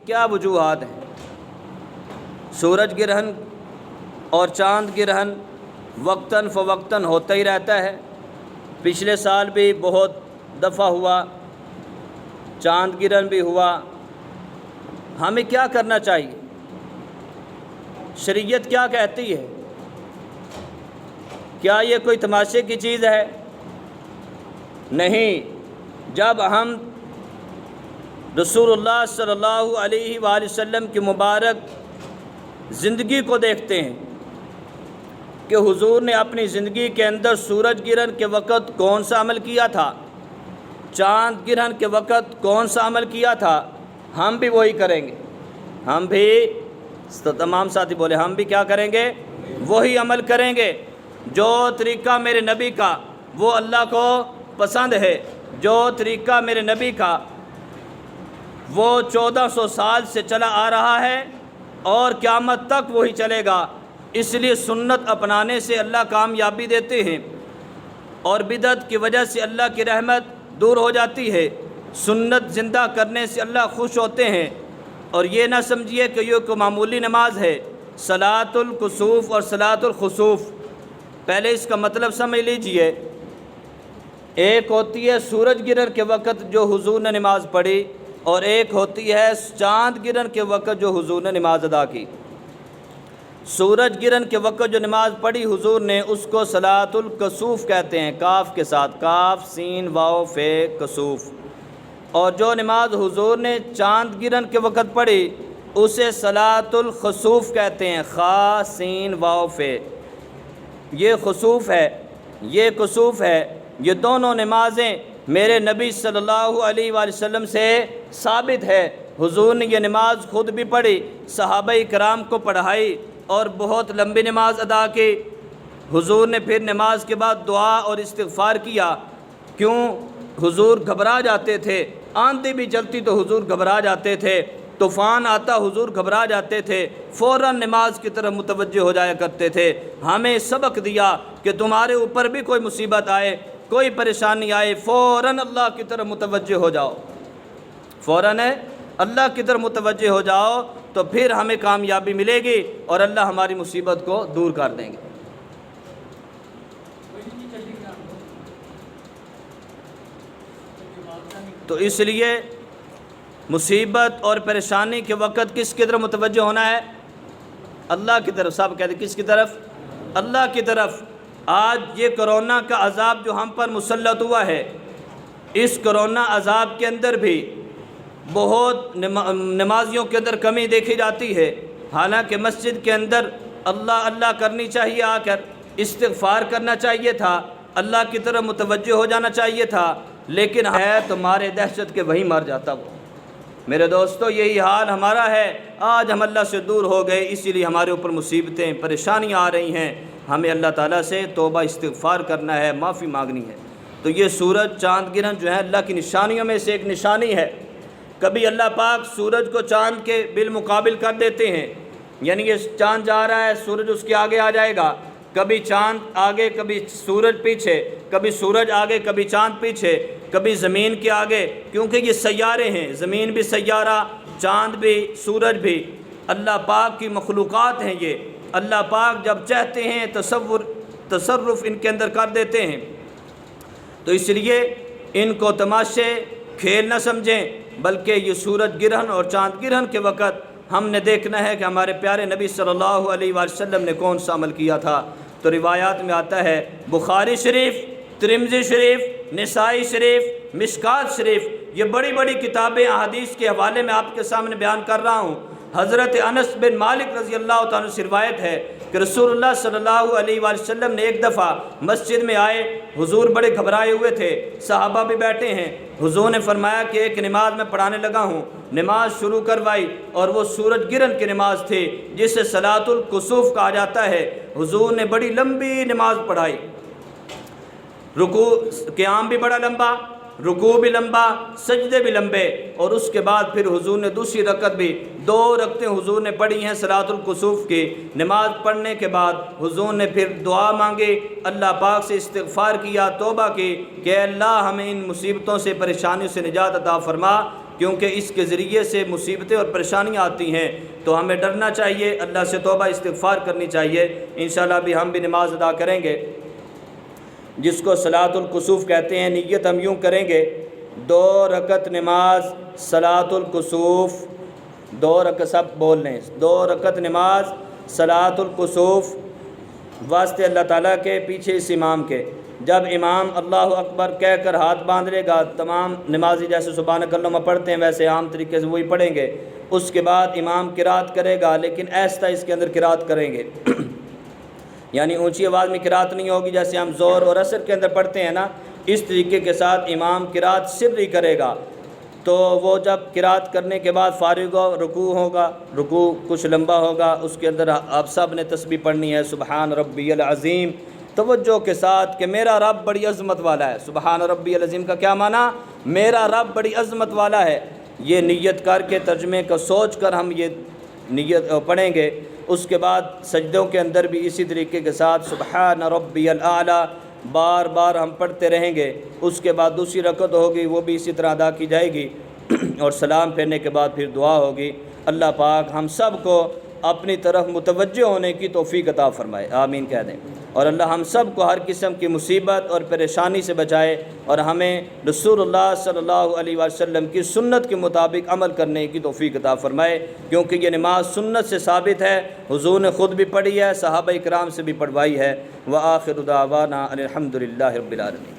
کیا وجوہات ہیں؟ سورج گرہن اور چاند گرہن وقتاً فوقتاً ہوتا ہی رہتا ہے۔ پچھلے سال بھی بہت دفعہ ہوا، چاند گرہن بھی ہوا۔ ہمیں کیا کرنا چاہیے؟ شریعت کیا کہتی ہے؟ کیا یہ کوئی تماشے کی چیز ہے؟ نہیں۔ جب ہم رسول اللہ صلی اللہ علیہ وآلہ وسلم کی مبارک زندگی کو دیکھتے ہیں کہ حضور نے اپنی زندگی کے اندر سورج گرہن کے وقت کون سا عمل کیا تھا، چاند گرہن کے وقت کون سا عمل کیا تھا، ہم بھی وہی کریں گے۔ ہم بھی، تو تمام ساتھی بولے، ہم بھی کیا کریں گے؟ وہی عمل کریں گے۔ جو طریقہ میرے نبی کا وہ اللہ کو پسند ہے، جو طریقہ میرے نبی کا وہ 1400 سال سے چلا آ رہا ہے اور قیامت تک وہی چلے گا۔ اس لیے سنت اپنانے سے اللہ کامیابی دیتے ہیں، اور بدعت کی وجہ سے اللہ کی رحمت دور ہو جاتی ہے۔ سنت زندہ کرنے سے اللہ خوش ہوتے ہیں۔ اور یہ نہ سمجھیے کہ یہ کوئی معمولی نماز ہے، صلاۃ الکسوف اور صلاۃ الخسوف۔ پہلے اس کا مطلب سمجھ لیجئے۔ ایک ہوتی ہے سورج گرہن کے وقت جو حضور نے نماز پڑھی، اور ایک ہوتی ہے چاند گرہن کے وقت جو حضور نے نماز ادا کی۔ سورج گرہن کے وقت جو نماز پڑھی حضور نے، اس کو صلاۃ الکسوف کہتے ہیں، کاف کے ساتھ، کاف سین واو فے کسوف۔ اور جو نماز حضور نے چاند گرہن کے وقت پڑھی اسے صلاۃ الخسوف کہتے ہیں، خا سین واو فے۔ یہ خسوف ہے، یہ کسوف ہے۔ یہ دونوں نمازیں میرے نبی صلی اللہ علیہ وآلہ وسلم سے ثابت ہے۔ حضور نے یہ نماز خود بھی پڑھی، صحابہ کرام کو پڑھائی، اور بہت لمبی نماز ادا کی۔ حضور نے پھر نماز کے بعد دعا اور استغفار کیا۔ کیوں؟ حضور گھبرا جاتے تھے، آندھی بھی چلتی تو حضور گھبرا جاتے تھے، طوفان آتا حضور گھبرا جاتے تھے، فوراً نماز کی طرف متوجہ ہو جایا کرتے تھے۔ ہمیں سبق دیا کہ تمہارے اوپر بھی کوئی مصیبت آئے، کوئی پریشانی آئے، فوراً اللہ کی طرف متوجہ ہو جاؤ، فوراً اللہ کی طرف متوجہ ہو جاؤ، تو پھر ہمیں کامیابی ملے گی اور اللہ ہماری مصیبت کو دور کر دیں گے۔ تو اس لیے مصیبت اور پریشانی کے وقت کس کی طرف متوجہ ہونا ہے؟ اللہ کی طرف۔ سب کہتے ہیں کس کی طرف؟ اللہ کی طرف۔ آج یہ کرونا کا عذاب جو ہم پر مسلط ہوا ہے، اس کرونا عذاب کے اندر بھی بہت نمازیوں کے اندر کمی دیکھی جاتی ہے۔ حالانکہ مسجد کے اندر اللہ اللہ کرنی چاہیے، آ کر استغفار کرنا چاہیے تھا، اللہ کی طرف متوجہ ہو جانا چاہیے تھا، لیکن ہے تمہارے دہشت کے وہیں مر جاتا وہ۔ میرے دوستو، یہی حال ہمارا ہے۔ آج ہم اللہ سے دور ہو گئے، اسی لیے ہمارے اوپر مصیبتیں، پریشانیاں آ رہی ہیں۔ ہمیں اللہ تعالیٰ سے توبہ استغفار کرنا ہے، معافی مانگنی ہے۔ تو یہ سورج چاند گرہن جو ہے اللہ کی نشانیوں میں سے ایک نشانی ہے۔ کبھی اللہ پاک سورج کو چاند کے بالمقابل کر دیتے ہیں، یعنی یہ چاند جا رہا ہے، سورج اس کے آگے آ جائے گا، کبھی چاند آگے کبھی سورج پیچھے، کبھی سورج آگے کبھی چاند پیچھے، کبھی زمین کے آگے، کیونکہ یہ سیارے ہیں، زمین بھی سیارہ، چاند بھی، سورج بھی، اللہ پاک کی مخلوقات ہیں یہ۔ اللہ پاک جب چاہتے ہیں تصرف ان کے اندر کر دیتے ہیں۔ تو اس لیے ان کو تماشے، کھیل نہ سمجھیں، بلکہ یہ سورج گرہن اور چاند گرہن کے وقت ہم نے دیکھنا ہے کہ ہمارے پیارے نبی صلی اللہ علیہ وآلہ وسلم نے کون سا عمل کیا تھا۔ تو روایات میں آتا ہے، بخاری شریف، ترمذی شریف، نسائی شریف، مشکات شریف، یہ بڑی بڑی کتابیں احادیث کے حوالے میں آپ کے سامنے بیان کر رہا ہوں۔ حضرت انس بن مالک رضی اللہ تعالیٰ عنہ سے روایت ہے کہ رسول اللہ صلی اللہ علیہ وآلہ وسلم نے ایک دفعہ مسجد میں آئے، حضور بڑے گھبرائے ہوئے تھے، صحابہ بھی بیٹھے ہیں۔ حضور نے فرمایا کہ ایک نماز میں پڑھانے لگا ہوں۔ نماز شروع کروائی، اور وہ سورج گرہن کی نماز تھی جسے صلاۃ الکسوف کہا جاتا ہے۔ حضور نے بڑی لمبی نماز پڑھائی، رکوع قیام بھی بڑا لمبا، رکوع بھی لمبا، سجدے بھی لمبے، اور اس کے بعد پھر حضور نے دوسری رکعت بھی، 2 رکعتیں حضور نے پڑھی ہیں صلاۃ الکسوف کی۔ نماز پڑھنے کے بعد حضور نے پھر دعا مانگی، اللہ پاک سے استغفار کیا، توبہ کی کہ اے اللہ ہمیں ان مصیبتوں سے، پریشانیوں سے نجات عطا فرما، کیونکہ اس کے ذریعے سے مصیبتیں اور پریشانیاں آتی ہیں، تو ہمیں ڈرنا چاہیے، اللہ سے توبہ استغفار کرنی چاہیے۔ انشاءاللہ ابھی ہم بھی نماز ادا کریں گے، جس کو صلاۃ الکسوف کہتے ہیں۔ نیت ہم یوں کریں گے، 2 رکعت نماز صلاۃ الکسوف، 2 رکعت، سب بول لیں، 2 رکعت نماز صلاۃ الکسوف واسطے اللہ تعالیٰ کے، پیچھے اس امام کے۔ جب امام اللہ اکبر کہہ کر ہاتھ باندھ لے گا، تمام نمازی جیسے سبحانک اللہم پڑھتے ہیں ویسے عام طریقے سے وہی پڑھیں گے۔ اس کے بعد امام قرات کرے گا، لیکن ایسا اس کے اندر قرات کریں گے، یعنی اونچی آواز میں قرات نہیں ہوگی جیسے ہم ظہر اور عصر کے اندر پڑھتے ہیں نا، اس طریقے کے ساتھ امام قرات سری کرے گا۔ تو وہ جب قرات کرنے کے بعد فارغ ہو، رکوع ہوگا، رکوع کچھ لمبا ہوگا، اس کے اندر آپ سب نے تسبیح پڑھنی ہے، سبحان ربی العظیم، توجہ کے ساتھ کہ میرا رب بڑی عظمت والا ہے۔ سبحان ربی العظیم کا کیا معنی؟ میرا رب بڑی عظمت والا ہے۔ یہ نیت کر کے ترجمے کو سوچ کر ہم یہ نیت پڑھیں گے۔ اس کے بعد سجدوں کے اندر بھی اسی طریقے کے ساتھ سبحان ربی الاعلیٰ بار بار ہم پڑھتے رہیں گے۔ اس کے بعد دوسری رکعت ہوگی، وہ بھی اسی طرح ادا کی جائے گی، اور سلام پھیرنے کے بعد پھر دعا ہوگی۔ اللہ پاک ہم سب کو اپنی طرف متوجہ ہونے کی توفیق عطا فرمائے، آمین کہہ دیں۔ اور اللہ ہم سب کو ہر قسم کی مصیبت اور پریشانی سے بچائے، اور ہمیں رسول اللہ صلی اللہ علیہ وسلم کی سنت کے مطابق عمل کرنے کی توفیق عطا فرمائے، کیونکہ یہ نماز سنت سے ثابت ہے، حضور نے خود بھی پڑھی ہے، صحابہ کرام سے بھی پڑھوائی ہے۔ وآخر دعوانا ان الحمد للہ رب العالمین۔